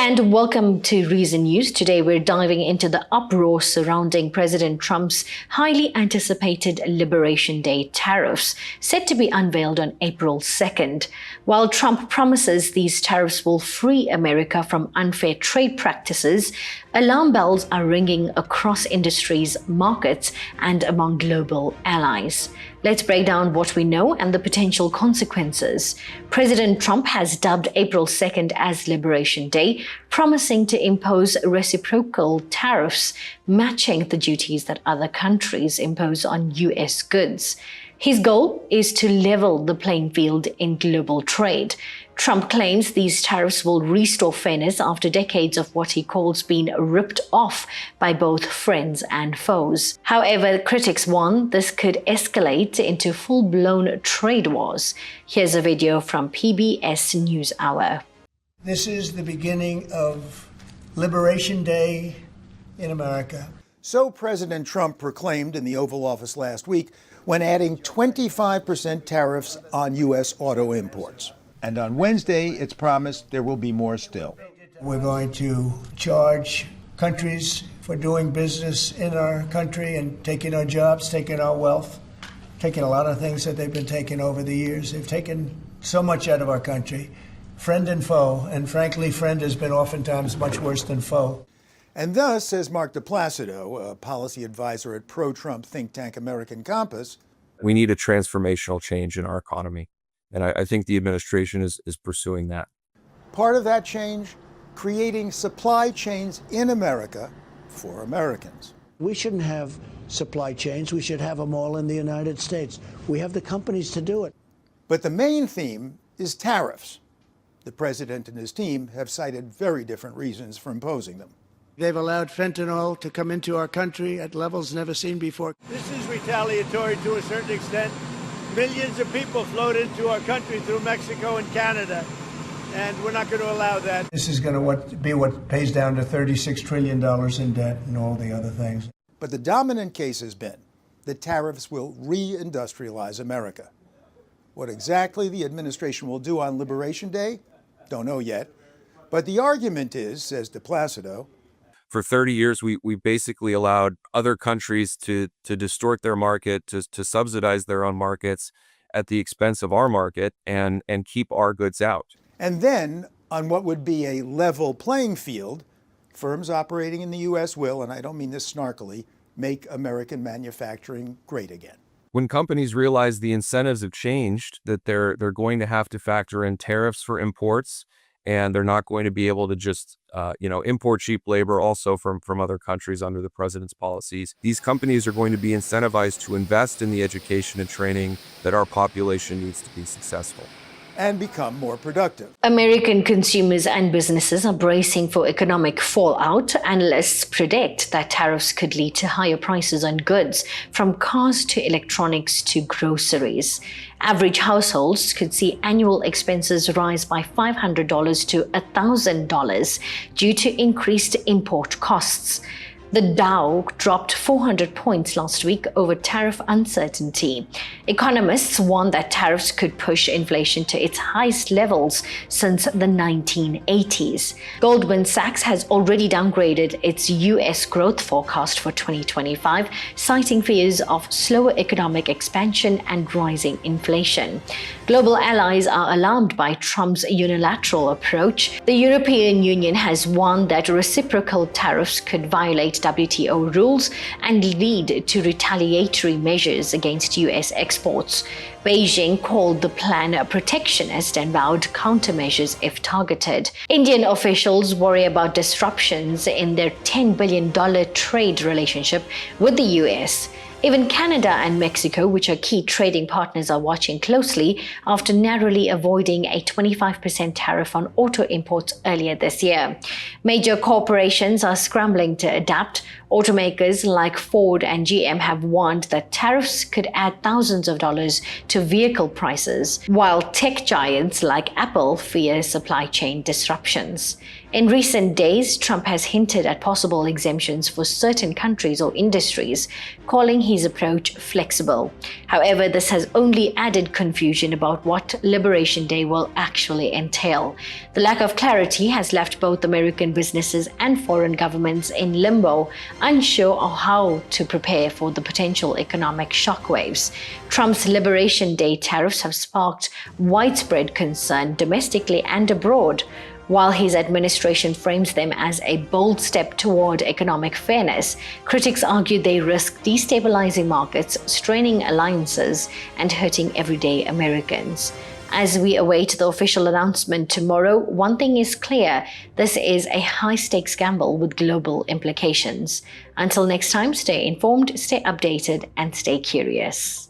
and welcome to Reason News. Today we're diving into the uproar surrounding President Trump's highly anticipated Liberation Day tariffs, set to be unveiled on April 2nd. While Trump promises these tariffs will free America from unfair trade practices, alarm bells are ringing across industries, markets, and among global allies. Let's break down what we know and the potential consequences. President Trump has dubbed April 2nd as Liberation Day, promising to impose reciprocal tariffs matching the duties that other countries impose on U.S. goods. His goal is to level the playing field in global trade. Trump claims these tariffs will restore fairness after decades of what he calls being ripped off by both friends and foes. However, critics warn this could escalate into full-blown trade wars. Here's a video from PBS NewsHour. This is the beginning of Liberation Day in America. So President Trump proclaimed in the Oval Office last week when adding 25% tariffs on U.S. auto imports. And on Wednesday, it's promised there will be more still. We're going to charge countries for doing business in our country and taking our jobs, taking our wealth, taking a lot of things that they've been taking over the years. They've taken so much out of our country, friend and foe, and frankly, friend has been oftentimes much worse than foe. And thus, says Mark DePlacido, a policy advisor at pro-Trump think tank American Compass, we need a transformational change in our economy. And I think the administration is pursuing that. Part of that change, creating supply chains in America for Americans. We shouldn't have supply chains. We should have them all in the United States. We have the companies to do it. But the main theme is tariffs. The president and his team have cited very different reasons for imposing them. They've allowed fentanyl to come into our country at levels never seen before. This is retaliatory to a certain extent. Millions of people flowed into our country through Mexico and Canada, and we're not going to allow that. This is going to be what pays down to $36 trillion in debt and all the other things. But the dominant case has been that tariffs will re-industrialize America. What exactly the administration will do on Liberation Day? Don't know yet. But the argument is, says DePlacido, for 30 years, we basically allowed other countries to distort their market, to subsidize their own markets at the expense of our market and keep our goods out. And then, on what would be a level playing field, firms operating in the U.S. will, and I don't mean this snarkily, make American manufacturing great again. When companies realize the incentives have changed, that they're going to have to factor in tariffs for imports, and they're not going to be able to just, import cheap labor also from other countries under the president's policies. These companies are going to be incentivized to invest in the education and training that our population needs to be successful. And become more productive. American consumers and businesses are bracing for economic fallout. Analysts predict that tariffs could lead to higher prices on goods, from cars to electronics to groceries. Average households could see annual expenses rise by $500 to $1,000 due to increased import costs. The Dow dropped 400 points last week over tariff uncertainty. Economists warn that tariffs could push inflation to its highest levels since the 1980s. Goldman Sachs has already downgraded its U.S. growth forecast for 2025, citing fears of slower economic expansion and rising inflation. Global allies are alarmed by Trump's unilateral approach. The European Union has warned that reciprocal tariffs could violate WTO rules and lead to retaliatory measures against U.S. exports. Beijing called the plan protectionist and vowed countermeasures if targeted. Indian officials worry about disruptions in their $10 billion trade relationship with the U.S. Even Canada and Mexico, which are key trading partners, are watching closely after narrowly avoiding a 25% tariff on auto imports earlier this year. Major corporations are scrambling to adapt. Automakers like Ford and GM have warned that tariffs could add thousands of dollars to vehicle prices, while tech giants like Apple fear supply chain disruptions. In recent days, Trump has hinted at possible exemptions for certain countries or industries, calling his approach flexible. However, this has only added confusion about what Liberation Day will actually entail. The lack of clarity has left both American businesses and foreign governments in limbo, unsure of how to prepare for the potential economic shockwaves. Trump's Liberation Day tariffs have sparked widespread concern domestically and abroad. While his administration frames them as a bold step toward economic fairness, critics argue they risk destabilizing markets, straining alliances, and hurting everyday Americans. As we await the official announcement tomorrow, one thing is clear: this is a high-stakes gamble with global implications. Until next time, stay informed, stay updated, and stay curious.